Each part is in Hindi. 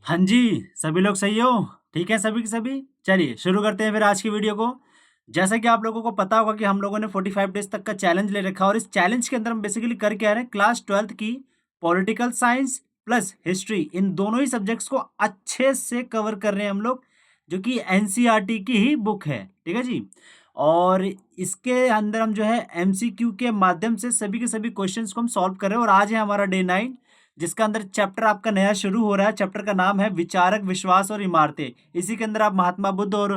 हाँ जी, सभी लोग सही हो? ठीक है सभी के सभी? चलिए शुरू करते हैं फिर आज की वीडियो को। जैसा कि आप लोगों को पता होगा कि हम लोगों ने 45 डेज़ तक का चैलेंज ले रखा है और इस चैलेंज के अंदर हम बेसिकली कर क्या रहे हैं, क्लास 12th की political science plus history in दोनों ही सब्जेक्ट्स को अच्छे से कवर कर रहे हैं हम लोग, जो कि एनसीईआरटी की ही बुक है, ठीक है जी? और इसके अंदर हम जो है एमसीक्यू के माध्यम से सभी के सभी क्वेश्चंस को हम सॉल्व कर रहे हैं और आज है हमारा डे 9 जिसका अंदर चैप्टर आपका नया शुरू हो रहा है। चैप्टर का नाम है विचारक, विश्वास और इमारतें। इसी के अंदर आप महात्मा बुद्ध और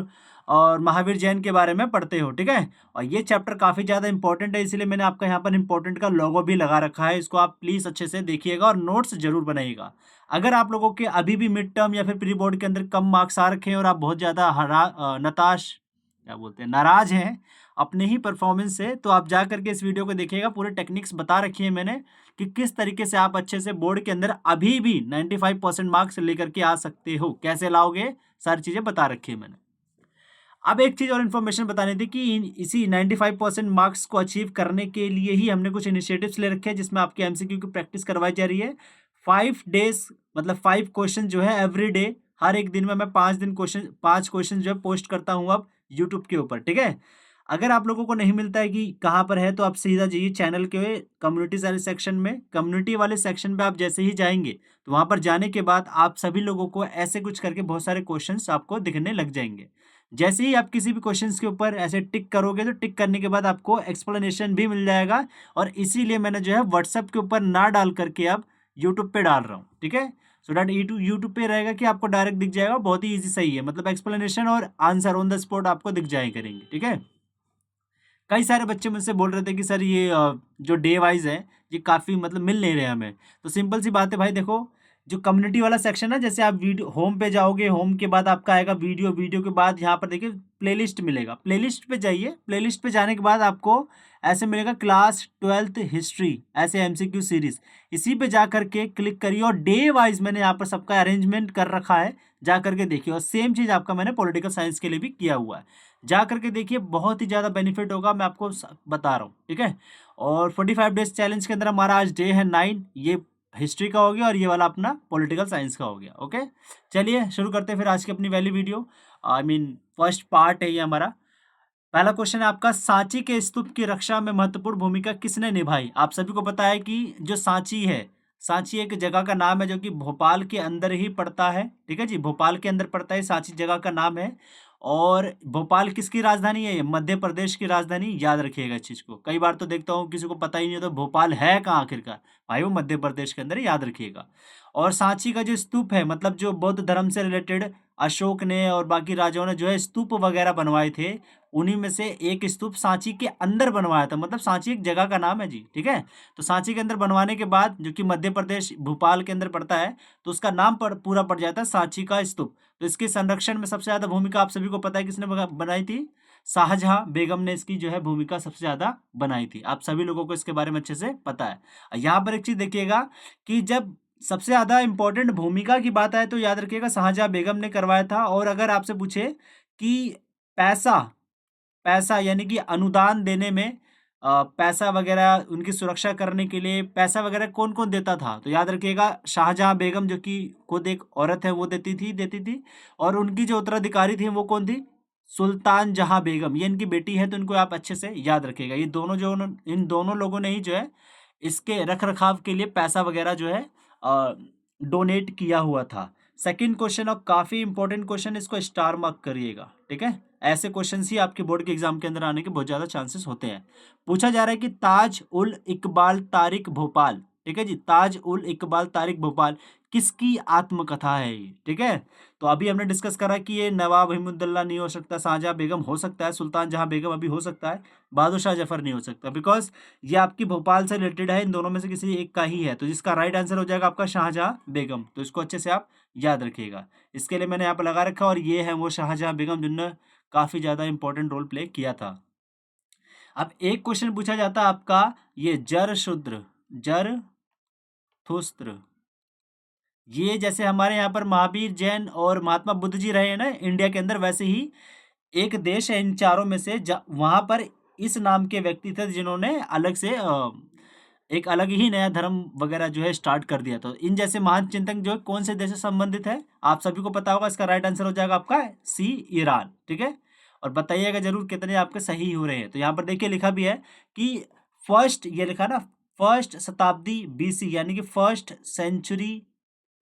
महावीर जैन के बारे में पढ़ते हो, ठीक है? और ये चैप्टर काफ़ी ज़्यादा इंपॉर्टेंट है, इसीलिए मैंने आपका यहाँ पर इंपॉर्टेंट का लोगो भी लगा रखा है। इसको आप प्लीज़ अच्छे से देखिएगा और नोट्स ज़रूर बनाइएगा। अगर आप लोगों के अभी भी मिड टर्म या फिर प्री बोर्ड के अंदर कम मार्क्स आ रखे हैं और आप बहुत ज़्यादा नताश क्या बोलते हैं, नाराज़ हैं अपने ही परफॉर्मेंस से, तो आप जा करके इस वीडियो को देखिएगा। पूरे टेक्निक्स बता रखी है मैंने कि किस तरीके से आप अच्छे से बोर्ड के अंदर अभी भी 95% मार्क्स लेकर के आ सकते हो। कैसे लाओगे, सारी चीज़ें बता रखी है मैंने। अब एक चीज़ और इन्फॉर्मेशन बतानी थी कि इसी 95% मार्क्स को अचीव करने के लिए ही हमने कुछ इनिशिएटिव्स ले रखे हैं, जिसमें आपके एमसीक्यू की प्रैक्टिस करवाई जा रही है। 5 डेज मतलब 5 क्वेश्चन जो है एवरी डे, हर एक दिन में मैं 5 क्वेश्चन जो है पोस्ट करता हूँ अब यूट्यूब के ऊपर, ठीक है? अगर आप लोगों को नहीं मिलता है कि कहाँ पर है, तो आप सीधा जाइए चैनल के कम्युनिटी वाले सेक्शन में। कम्युनिटी वाले सेक्शन पे आप जैसे ही जाएंगे तो वहाँ पर जाने के बाद आप सभी लोगों को ऐसे कुछ करके बहुत सारे क्वेश्चंस आपको दिखने लग जाएंगे। जैसे ही आप किसी भी क्वेश्चंस के ऊपर ऐसे टिक करोगे तो टिक करने के बाद आपको एक्सप्लेनेशन भी मिल जाएगा, और इसीलिए मैंने जो है व्हाट्सएप के ऊपर ना डाल करके अब यूट्यूब पे डाल रहा हूँ, ठीक है? सो डैट यूट्यूब पे रहेगा कि आपको डायरेक्ट दिख जाएगा। बहुत ही ईजी सही है, मतलब एक्सप्लेनेशन और आंसर ऑन द स्पॉट आपको दिख जाए करेंगे, ठीक है? कई सारे बच्चे मुझसे बोल रहे थे कि सर ये जो डे वाइज है ये काफ़ी मतलब मिल नहीं रहे हमें। तो सिंपल सी बात है भाई, देखो जो कम्युनिटी वाला सेक्शन है, जैसे आप वीडियो होम पे जाओगे, होम के बाद आपका आएगा वीडियो, वीडियो के बाद यहाँ पर देखिए प्लेलिस्ट मिलेगा। प्लेलिस्ट पे जाइए, प्लेलिस्ट पे जाने के बाद आपको ऐसे मिलेगा क्लास 12th हिस्ट्री, ऐसे एमसीक्यू सीरीज। इसी पे जा करके क्लिक करिए और डे वाइज मैंने यहाँ पर सबका अरेंजमेंट कर रखा है, जा करके देखिए। और सेम चीज़ आपका मैंने पॉलिटिकल साइंस के लिए भी किया हुआ है, जा करके देखिए। बहुत ही ज़्यादा बेनिफिट होगा, मैं आपको बता रहा हूँ, ठीक है? और 45 डेज चैलेंज के अंदर हमारा आज डे है 9, ये हिस्ट्री का हो गया और ये वाला अपना पॉलिटिकल साइंस का हो गया। ओके, चलिए शुरू करते हैं फिर आज की अपनी valley video. I mean first part है ये हमारा। पहला क्वेश्चन है आपका, सांची के स्तूप की रक्षा में महत्वपूर्ण भूमिका किसने निभाई? आप सभी को पता है कि जो सांची है, सांची एक जगह का नाम है जो कि भोपाल के अंदर ही पड़ता है, ठीक है जी? भोपाल के अंदर पड़ता है, सांची जगह का नाम है। और भोपाल किसकी राजधानी है? ये मध्य प्रदेश की राजधानी, याद रखिएगा इस चीज को। कई बार तो देखता हूँ किसी को पता ही नहीं होता भोपाल है कहाँ आखिरकार। भाई वो मध्य प्रदेश के अंदर है, याद रखिएगा। और सांची का जो स्तूप है, मतलब जो बौद्ध धर्म से रिलेटेड अशोक ने और बाकी राजाओं ने जो है स्तूप वगैरह बनवाए थे, उन्हीं में से एक स्तूप सांची के अंदर बनवाया था। मतलब सांची एक जगह का नाम है जी, ठीक है? तो सांची के अंदर बनवाने के बाद, जो कि मध्य प्रदेश भोपाल के अंदर पड़ता है, तो उसका नाम पूरा पड़ जाता है सांची का स्तूप। तो इसके संरक्षण में सबसे ज्यादा भूमिका आप सभी को पता है किसने बनाई थी? शाहजहां बेगम ने इसकी जो है भूमिका सबसे ज्यादा बनाई थी। आप सभी लोगों को इसके बारे में अच्छे से पता है। यहाँ पर एक चीज देखिएगा कि जब सबसे ज्यादा इंपॉर्टेंट भूमिका की बात आए तो याद रखिएगा शाहजहां बेगम ने करवाया था। और अगर आपसे पूछे कि पैसा पैसा यानी कि अनुदान देने में, पैसा वगैरह उनकी सुरक्षा करने के लिए पैसा वगैरह कौन कौन देता था, तो याद रखिएगा शाहजहां बेगम, जो कि खुद एक औरत है, वो देती थी। और उनकी जो उत्तराधिकारी थी वो कौन थी? सुल्तान जहां बेगम, ये इनकी बेटी है, तो इनको आप अच्छे से याद रखिएगा। ये दोनों जो इन दोनों लोगों ने ही जो है इसके रख रखाव के लिए पैसा वगैरह जो है डोनेट किया हुआ था। सेकंड क्वेश्चन, और काफी इंपॉर्टेंट क्वेश्चन, इसको स्टार मार्क करिएगा, ठीक है? ऐसे क्वेश्चन ही आपके बोर्ड के एग्जाम के अंदर आने के बहुत ज्यादा चांसेस होते हैं। पूछा जा रहा है कि ताज उल इकबाल तारिक भोपाल, ठीक है जी? ताज उल इकबाल तारिक भोपाल किसकी आत्मकथा है ये, ठीक है? तो अभी हमने डिस्कस करा कि ये नवाब हिमुद्दौला नहीं हो सकता, शाहजहां बेगम हो सकता है, सुल्तान जहां बेगम अभी हो सकता है, बहादुर शाह जफर नहीं हो सकता, बिकॉज ये आपकी भोपाल से रिलेटेड है। इन दोनों में से किसी एक का ही है, तो जिसका राइट आंसर हो जाएगा आपका शाहजहां बेगम। तो इसको अच्छे से आप याद रखिएगा। इसके लिए मैंने यहाँ पर लगा रखा, और ये है वो शाहजहां बेगम जिन्होंने काफी ज्यादा इंपॉर्टेंट रोल प्ले किया था। अब एक क्वेश्चन पूछा जाता है आपका, ये जरथुस्त्र, ये जैसे हमारे यहाँ पर महावीर जैन और महात्मा बुद्ध जी रहे हैं ना इंडिया के अंदर, वैसे ही एक देश है इन चारों में से वहां पर इस नाम के व्यक्ति थे जिन्होंने अलग से एक अलग ही नया धर्म वगैरह जो है स्टार्ट कर दिया। तो इन जैसे महान चिंतक जो है कौन से देश से संबंधित है, आप सभी को पता होगा। इसका राइट आंसर हो जाएगा आपका सी, ईरान। ठीक है, और बताइएगा जरूर कितने आपके सही हो रहे हैं। तो यहाँ पर देखिए लिखा भी है कि फर्स्ट, ये लिखा ना, फर्स्ट शताब्दी बीसी, यानी कि फर्स्ट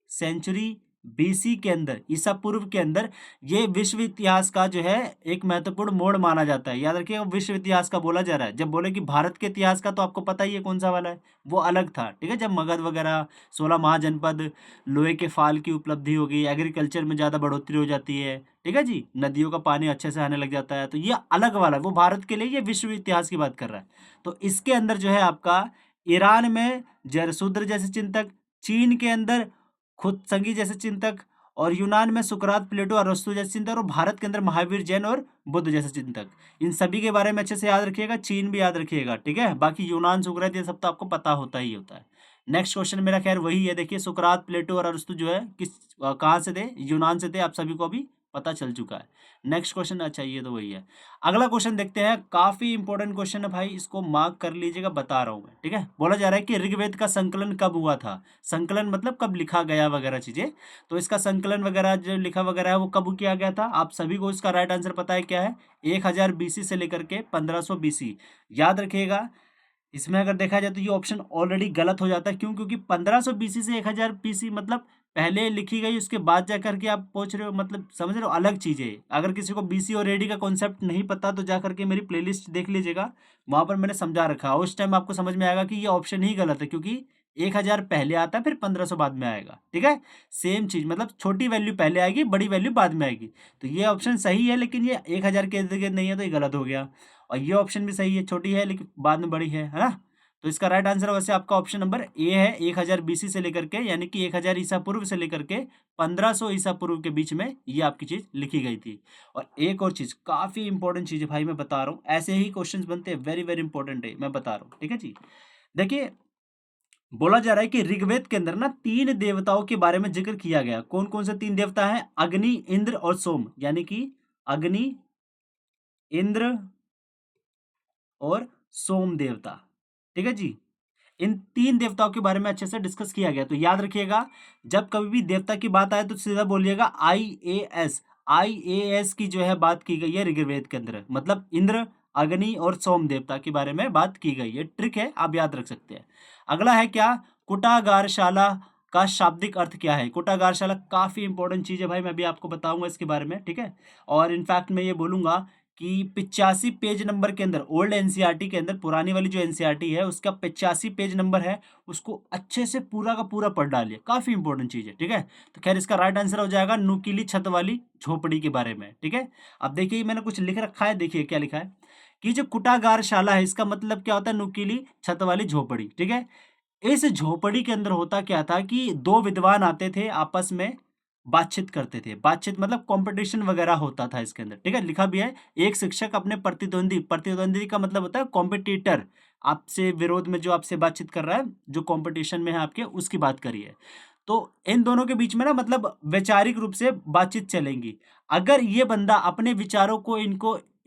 सेंचुरी बीसी के अंदर, ईसा पूर्व के अंदर, ये विश्व इतिहास का जो है एक महत्वपूर्ण मोड़ माना जाता है। याद रखिएगा, विश्व इतिहास का बोला जा रहा है। जब बोले कि भारत के इतिहास का, तो आपको पता ही है कौन सा वाला है, वो अलग था। ठीक है, जब मगध वगैरह 16 महाजनपद, लोहे के फाल की उपलब्धि होगी, एग्रीकल्चर में ज़्यादा बढ़ोतरी हो जाती है, ठीक है जी, नदियों का पानी अच्छे से आने लग जाता है, तो ये अलग वाला है। वो भारत के लिए ये विश्व इतिहास की बात कर रहा है। तो इसके अंदर जो है आपका ईरान में जरसूद्र जैसे चिंतक, चीन के अंदर खुद संगी जैसे चिंतक, और यूनान में सुकरात, प्लेटो, अरस्तु जैसे चिंतक, और भारत के अंदर महावीर, जैन और बुद्ध जैसे चिंतक। इन सभी के बारे में अच्छे से याद रखिएगा, चीन भी याद रखिएगा। ठीक है, बाकी यूनान, सुकरात, ये सब तो आपको पता होता ही होता है। नेक्स्ट क्वेश्चन मेरा खैर वही है। देखिए, सुकरात, प्लेटो और अरस्तु जो है कहाँ से थे, यूनान से थे, आप सभी को अभी पता चल चुका है। नेक्स्ट क्वेश्चन, अच्छा ये तो वही है। अगला क्वेश्चन देखते हैं, काफी इंपॉर्टेंट क्वेश्चन है भाई, इसको मार्क कर लीजिएगा, बता रहा हूं मैं। ठीक है, बोला जा रहा है कि ऋग्वेद का संकलन कब हुआ था। संकलन मतलब कब लिखा गया वगैरह चीजें। तो इसका संकलन वगैरह जो लिखा वगैरह है वो कब किया गया था, आप सभी को इसका राइट आंसर पता है क्या है, 1000 बीसी से लेकर के 1500 बीसी। याद रखिएगा, इसमें अगर देखा जाए तो ये ऑप्शन ऑलरेडी गलत हो जाता है। क्यों? क्योंकि 1500 बीसी से 1000 बीसी मतलब पहले लिखी गई, उसके बाद जा करके आप पूछ रहे हो, मतलब समझ रहे हो, अलग चीज़ें। अगर किसी को बीसी और एडी का कॉन्सेप्ट नहीं पता तो जा करके मेरी प्लेलिस्ट देख लीजिएगा, वहाँ पर मैंने समझा रखा है। उस टाइम आपको समझ में आएगा कि ये ऑप्शन ही गलत है, क्योंकि 1000 पहले आता है, फिर 1500 बाद में आएगा। ठीक है, सेम चीज़, मतलब छोटी वैल्यू पहले आएगी, बड़ी वैल्यू बाद में आएगी। तो ये ऑप्शन सही है, लेकिन ये 1000 के इर्द गिर्द नहीं है, तो ये गलत हो गया। और ये ऑप्शन भी सही है, छोटी है लेकिन बाद में बड़ी है ना। तो इसका राइट आंसर वैसे आपका ऑप्शन नंबर ए है, 1000 बीसी से लेकर के, यानी कि 1000 ईसा पूर्व से लेकर के 1500 ईसा पूर्व के बीच में ये आपकी चीज लिखी गई थी। और एक और चीज, काफी इंपॉर्टेंट चीज है भाई, मैं बता रहा हूँ, ऐसे ही क्वेश्चंस बनते हैं, वेरी वेरी इंपॉर्टेंट है, मैं बता रहा हूँ। ठीक है जी, देखिए, बोला जा रहा है कि ऋग्वेद के अंदर ना 3 देवताओं के बारे में जिक्र किया गया। कौन कौन से 3 देवता हैं? अग्नि, इंद्र और सोम, यानी कि अग्नि, इंद्र और सोम देवता। ठीक है जी, इन 3 देवताओं के बारे में अच्छे से डिस्कस किया गया। तो याद रखिएगा, जब कभी भी देवता की बात आए तो सीधा बोलिएगा IAS। IAS की जो है बात की गई है ऋग्वेद के अंदर, मतलब इंद्र, अग्नि और सोम देवता के बारे में बात की गई है। ट्रिक है, आप याद रख सकते हैं। अगला है क्या, कुटागारशाला का शाब्दिक अर्थ क्या है। कुटागारशाला काफी इंपॉर्टेंट चीज है भाई, मैं भी आपको बताऊंगा इसके बारे में। ठीक है, और इनफैक्ट मैं ये बोलूंगा कि 85 पेज नंबर के अंदर, ओल्ड एनसीईआरटी के अंदर, पुरानी वाली जो एनसीईआरटी है उसका 85 पेज नंबर है, उसको अच्छे से पूरा का पूरा पढ़ डालिए, काफी इंपॉर्टेंट चीज है। ठीक है, तो खैर इसका राइट आंसर हो जाएगा नुकीली छत वाली झोपड़ी के बारे में। ठीक है, अब देखिए मैंने कुछ लिख रखा है, देखिए क्या लिखा है कि जो कुटागारशाला है, इसका मतलब क्या होता है, नुकीली छत वाली झोपड़ी। ठीक है, इस झोपड़ी के अंदर होता क्या था कि 2 विद्वान आते थे, आपस में बातचीत करते थे। बातचीत मतलब कंपटीशन वगैरह होता था इसके अंदर। ठीक है, लिखा भी है, एक शिक्षक अपने प्रतिद्वंदी, प्रतिद्वंदी का मतलब होता है कॉम्पिटिटर, आपसे विरोध में जो आपसे बातचीत कर रहा है, जो कंपटीशन में है आपके, उसकी बात करिए। तो इन दोनों के बीच में ना, मतलब वैचारिक रूप से बातचीत चलेंगी। अगर ये बंदा अपने विचारों को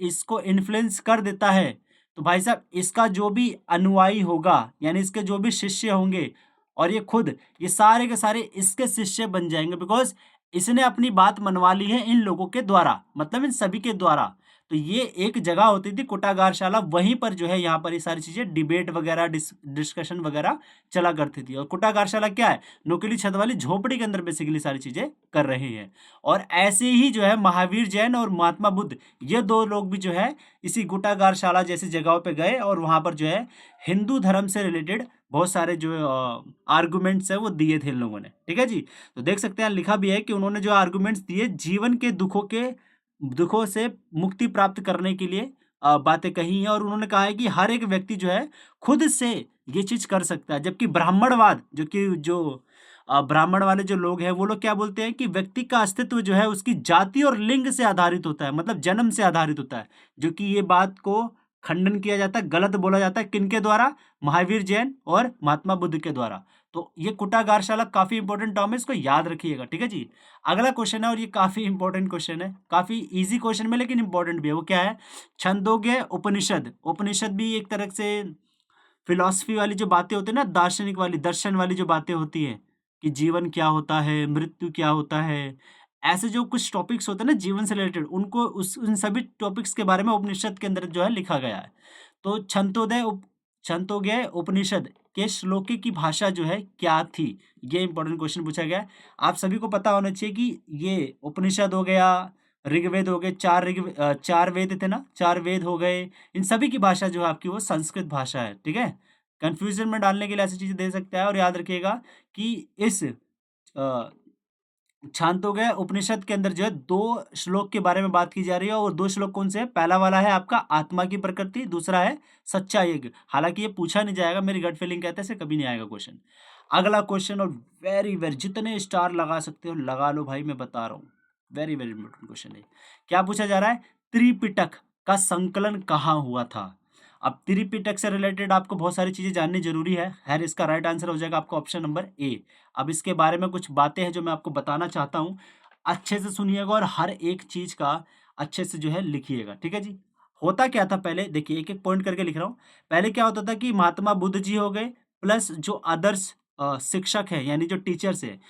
इसको इन्फ्लुएंस कर देता है, तो भाई साहब इसका जो भी अनुयायी होगा, यानी इसके जो भी शिष्य होंगे, और ये खुद, ये सारे के सारे इसके शिष्य बन जाएंगे, बिकॉज इसने अपनी बात मनवा ली है इन लोगों के द्वारा, मतलब इन सभी के द्वारा। तो ये एक जगह होती थी कुटागारशाला, वहीं पर जो है यहाँ पर ये सारी चीजें डिबेट वगैरह, डिस्कशन वगैरह चला करती थी। और कुटागारशाला क्या है, नुकीली छत वाली झोपड़ी के अंदर बेसिकली सारी चीजें कर रहे हैं। और ऐसे ही जो है महावीर जैन और महात्मा बुद्ध, ये 2 लोग भी जो है इसी कुटागारशाला जैसी जगहों पे गए, और वहां पर जो है हिंदू धर्म से रिलेटेड बहुत सारे जो आर्गुमेंट्स है वो दिए थे इन लोगों ने। ठीक है जी, तो देख सकते हैं, लिखा भी है कि उन्होंने जो आर्गुमेंट्स दिए, जीवन के दुखों से मुक्ति प्राप्त करने के लिए बातें कही हैं। और उन्होंने कहा है कि हर एक व्यक्ति जो है खुद से ये चीज कर सकता है। जबकि ब्राह्मणवाद, जो ब्राह्मण वाले जो लोग हैं, वो लोग क्या बोलते हैं कि व्यक्ति का अस्तित्व जो है उसकी जाति और लिंग से आधारित होता है, मतलब जन्म से आधारित होता है। जो कि ये बात को खंडन किया जाता है, गलत बोला जाता है, किनके द्वारा, महावीर जैन और महात्मा बुद्ध के द्वारा। तो ये कुटागारशाला काफी इंपॉर्टेंट टर्म है, इसको याद रखिएगा। ठीक है जी, अगला क्वेश्चन है, और ये काफी इंपॉर्टेंट क्वेश्चन है, काफी इजी क्वेश्चन में लेकिन इंपॉर्टेंट भी है। वो क्या है, छंदोग्य उपनिषद। उपनिषद भी एक तरह से फिलॉसफी वाली जो बातें होती है ना, दार्शनिक वाली, दर्शन वाली जो बातें होती है कि जीवन क्या होता है, मृत्यु क्या होता है, ऐसे जो कुछ टॉपिक्स होते हैं ना जीवन से रिलेटेड, उनको उन सभी टॉपिक्स के बारे में उपनिषद के अंदर जो है लिखा गया है। तो छंतोग्य उपनिषद के श्लोके की भाषा जो है क्या थी? ये इंपॉर्टेंट क्वेश्चन पूछा गया है। आप सभी को पता होना चाहिए कि ये उपनिषद हो गया, ऋग्वेद हो गए, 4 वेद थे ना, 4 वेद हो गए, इन सभी की भाषा जो है आपकी वो संस्कृत भाषा है, ठीक है? कन्फ्यूज़न में डालने के लिए ऐसी चीज़ें दे सकता है, और याद रखिएगा कि इस अ, छांदोग्य उपनिषद के अंदर जो है 2 श्लोक के बारे में बात की जा रही है, और 2 श्लोक कौन से हैं? पहला वाला है आपका आत्मा की प्रकृति, दूसरा है सच्चा यज्ञ। हालाँकि ये पूछा नहीं जाएगा, मेरी गट फीलिंग कहता है ऐसे कभी नहीं आएगा क्वेश्चन। अगला क्वेश्चन, और वेरी जितने स्टार लगा सकते हो लगा लो भाई, मैं बता रहा हूँ। वेरी इंपॉर्टेंट क्वेश्चन है। क्या पूछा जा रहा है? त्रिपिटक का संकलन कहाँ हुआ था? अब त्रिपिटक से रिलेटेड आपको बहुत सारी चीज़ें जाननी ज़रूरी है। खैर इसका राइट आंसर हो जाएगा आपका ऑप्शन नंबर ए। अब इसके बारे में कुछ बातें हैं जो मैं आपको बताना चाहता हूँ। अच्छे से सुनिएगा और हर एक चीज़ का अच्छे से जो है लिखिएगा, ठीक है जी? होता क्या था पहले, देखिए एक-एक पॉइंट करके लिख रहा हूँ। पहले क्या होता था कि महात्मा बुद्ध जी हो गए, प्लस जो आदर्श शिक्षक हैं, यानी जो टीचर्स हैं,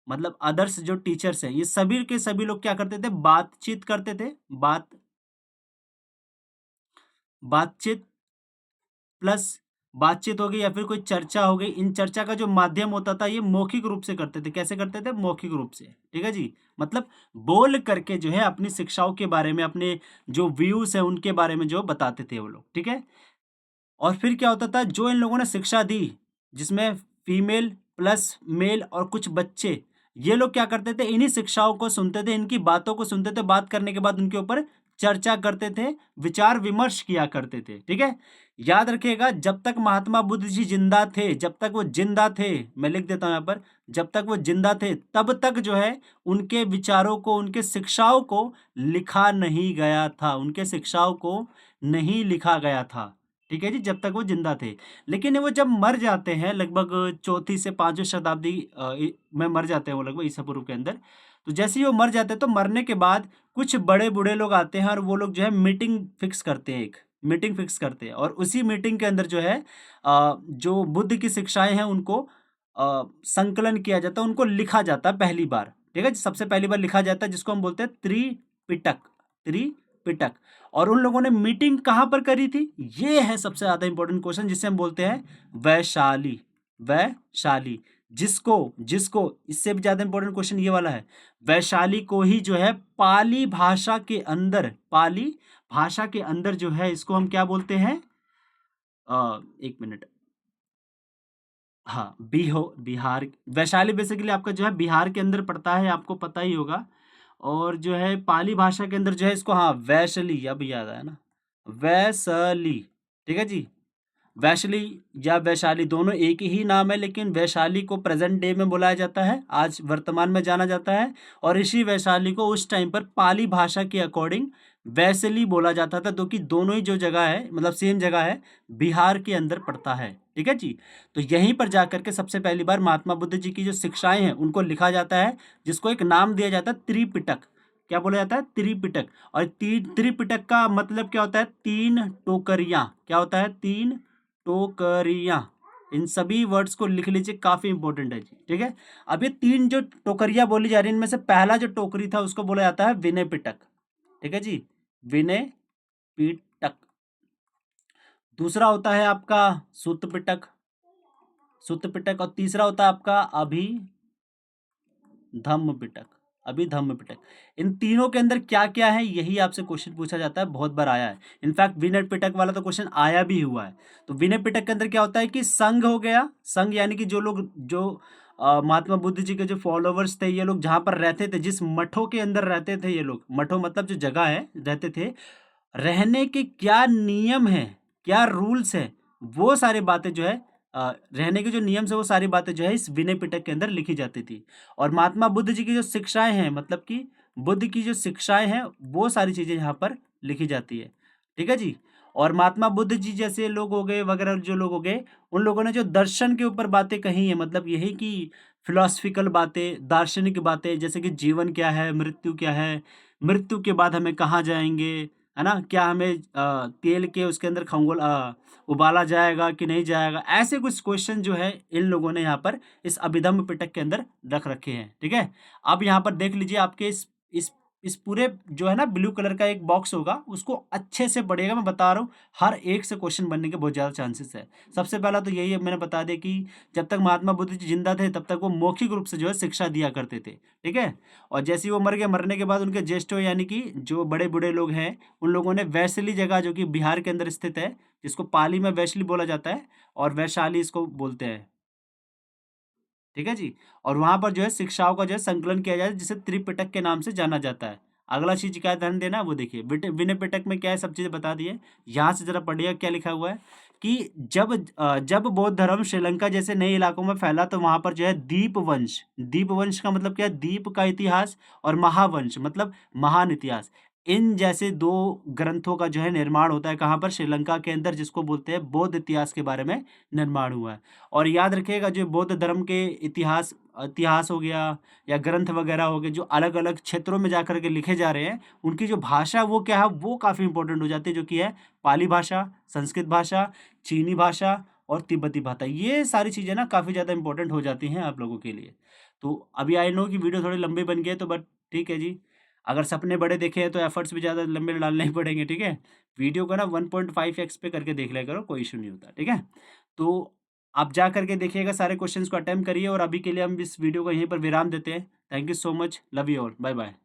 मतलब आदर्श जो टीचर्स हैं, ये सभी के सभी लोग क्या करते थे? बातचीत करते थे। बातचीत प्लस बातचीत हो गई या फिर कोई चर्चा हो गई, इन चर्चा का जो माध्यम होता था ये मौखिक रूप से करते थे। कैसे करते थे? मौखिक रूप से, ठीक है जी? मतलब बोल करके जो है अपनी शिक्षाओं के बारे में, अपने जो व्यूज़ हैं उनके बारे में जो बताते थे वो लोग, ठीक है? और फिर क्या होता था, जो इन लोगों ने शिक्षा दी, जिसमें फीमेल प्लस मेल और कुछ बच्चे, ये लोग क्या करते थे? इन्हीं शिक्षाओं को सुनते थे, इनकी बातों को सुनते थे, बात करने के बाद उनके ऊपर चर्चा करते थे, विचार विमर्श किया करते थे, ठीक है? याद रखिएगा, जब तक महात्मा बुद्ध जी जिंदा थे, जब तक वो जिंदा थे, मैं लिख देता हूं यहाँ पर, जब तक वो जिंदा थे तब तक जो है उनके विचारों को, उनके शिक्षाओं को लिखा नहीं गया था, उनके शिक्षाओं को नहीं लिखा गया था, ठीक है जी, जब तक वो जिंदा थे। लेकिन वो जब मर जाते हैं, लगभग चौथी से 5वीं शताब्दी में मर जाते हैं वो, लगभग ईसा पूर्व के अंदर। तो जैसे ही वो मर जाते हैं तो मरने के बाद कुछ बड़े बूढ़े लोग आते हैं और वो लोग जो है मीटिंग फिक्स करते हैं, एक मीटिंग फिक्स करते हैं, और उसी मीटिंग के अंदर जो है जो बुद्ध की शिक्षाएं हैं उनको संकलन किया जाता है, उनको लिखा जाता है पहली बार, ठीक है, सबसे पहली बार लिखा जाता है, जिसको हम बोलते हैं त्रिपिटक। त्रिपिटक। और उन लोगों ने मीटिंग कहाँ पर करी थी? ये है सबसे ज्यादा इंपॉर्टेंट क्वेश्चन, जिसे हम बोलते हैं वैशाली। वैशाली, जिसको जिसको इससे भी ज्यादा इंपॉर्टेंट क्वेश्चन ये वाला है, वैशाली को ही जो है पाली भाषा के अंदर, पाली भाषा के अंदर जो है इसको हम क्या बोलते हैं? एक मिनट। हाँ, बिहार, वैशाली बेसिकली आपका जो है बिहार के अंदर पड़ता है, आपको पता ही होगा। और जो है पाली भाषा के अंदर जो है इसको, हाँ, वैशाली, अब याद आया ना, वैशाली, ठीक है जी। वैशाली या वैशाली दोनों एक ही नाम है, लेकिन वैशाली को प्रेजेंट डे में बुलाया जाता है, आज वर्तमान में जाना जाता है, और इसी वैशाली को उस टाइम पर पाली भाषा के अकॉर्डिंग वैशाली बोला जाता था, क्योंकि दोनों ही जो जगह है, मतलब सेम जगह है, बिहार के अंदर पड़ता है, ठीक है जी। तो यहीं पर जाकर के सबसे पहली बार महात्मा बुद्ध जी की जो शिक्षाएं हैं उनको लिखा जाता है, जिसको एक नाम दिया जाता है त्रिपिटक। क्या बोला जाता है? त्रिपिटक। और त्रिपिटक का मतलब क्या होता है? 3 टोकरियां। क्या होता है? 3 टोकरियां। इन सभी वर्ड्स को लिख लीजिए, काफी इंपॉर्टेंट है जी, ठीक है। अब ये 3 जो टोकरियां बोली जा रही है, इनमें से पहला जो टोकरी था उसको बोला जाता है विनय पिटक, ठीक है जी, विनय पिटक। दूसरा होता है आपका सुत्त पिटक, सुत्त पिटक। और तीसरा होता है आपका अभिधम्म पिटक, अभिधम्म पिटक। इन तीनों के अंदर क्या क्या है, यही आपसे क्वेश्चन पूछा जाता है, बहुत बार आया है। इनफैक्ट विनय पिटक वाला तो क्वेश्चन आया भी हुआ है। तो विनय पिटक के अंदर क्या होता है कि संघ हो गया, संघ यानी कि जो लोग, जो महात्मा बुद्ध जी के जो फॉलोवर्स थे, ये लोग जहां पर रहते थे, जिस मठों के अंदर रहते थे ये लोग, मठों मतलब जो जगह है रहते थे, रहने के क्या नियम है, क्या रूल्स है, वो सारी बातें जो है, रहने के जो नियम है वो सारी बातें जो है इस विनय पिटक के अंदर लिखी जाती थी। और महात्मा बुद्ध जी की जो शिक्षाएं हैं, मतलब कि बुद्ध की जो शिक्षाएं हैं, वो सारी चीजें यहाँ पर लिखी जाती है, ठीक है जी। और महात्मा बुद्ध जी जैसे लोग हो गए, वगैरह जो लोग हो गए, उन लोगों ने जो दर्शन के ऊपर बातें कही है, मतलब यही कि फिलोसफिकल बातें, दार्शनिक बातें, जैसे कि जीवन क्या है, मृत्यु क्या है, मृत्यु के बाद हमें कहाँ जाएंगे, है ना? क्या हमें तेल के उसके अंदर खंगोल उबाला जाएगा कि नहीं जाएगा? ऐसे कुछ क्वेश्चन जो है इन लोगों ने यहाँ पर इस अभिधम्म पिटक के अंदर रख रखे हैं, ठीक है? अब यहाँ पर देख लीजिए आपके इस पूरे जो है ना ब्लू कलर का एक बॉक्स होगा, उसको अच्छे से पढ़िएगा, मैं बता रहा हूँ, हर एक से क्वेश्चन बनने के बहुत ज़्यादा चांसेस है। सबसे पहला तो यही है, मैंने बता दिया कि जब तक महात्मा बुद्ध जी जिंदा थे, तब तक वो मौखिक रूप से जो है शिक्षा दिया करते थे, ठीक है? और जैसे ही वो मर गए, मरने के बाद उनके ज्येष्ठ यानी कि जो बड़े-बूढ़े लोग हैं, उन लोगों ने वैशाली जगह जो कि बिहार के अंदर स्थित है, जिसको पाली में वैशाली बोला जाता है और वैशाली इसको बोलते हैं, ठीक है जी? और वहाँ पर जो है शिक्षाओं का जो है संकलन किया जाता है, जिसे त्रिपिटक के नाम से जाना जाता है। अगला चीज़ क्या है ध्यान देना, वो देखिए विनय पिटक में क्या है, सब चीज़ें बता दी है। यहाँ से ज़रा पढ़िएगा क्या लिखा हुआ है कि जब बौद्ध धर्म श्रीलंका जैसे नए इलाकों में फैला, तो वहाँ पर जो है दीपवंश का मतलब क्या है? दीप का इतिहास, और महावंश मतलब महान इतिहास। इन जैसे 2 ग्रंथों का जो है निर्माण होता है कहाँ पर? श्रीलंका के अंदर, जिसको बोलते हैं बौद्ध इतिहास के बारे में निर्माण हुआ है। और याद रखिएगा, जो बौद्ध धर्म के इतिहास हो गया या ग्रंथ वगैरह हो गए, जो अलग-अलग क्षेत्रों में जाकर के लिखे जा रहे हैं, उनकी जो भाषा वो क्या है, वो काफ़ी इम्पोर्टेंट हो जाती है, जो कि है पाली भाषा, संस्कृत भाषा, चीनी भाषा और तिब्बती भाषा। ये सारी चीज़ें ना काफ़ी ज़्यादा इम्पोर्टेंट हो जाती हैं आप लोगों के लिए। तो अभी आई नो कि वीडियो थोड़ी लंबी बन गई है, तो बट ठीक है जी। अगर सपने बड़े देखे हैं तो एफर्ट्स भी ज़्यादा लंबे डालने ही पड़ेंगे, ठीक है? वीडियो को ना 1.5x पे करके देख लिया करो, कोई इश्यू नहीं होता, ठीक है? तो आप जा करके देखिएगा, सारे क्वेश्चंस को अटेम्प्ट करिए, और अभी के लिए हम इस वीडियो को यहीं पर विराम देते हैं। Thank you so much, love you all, bye bye.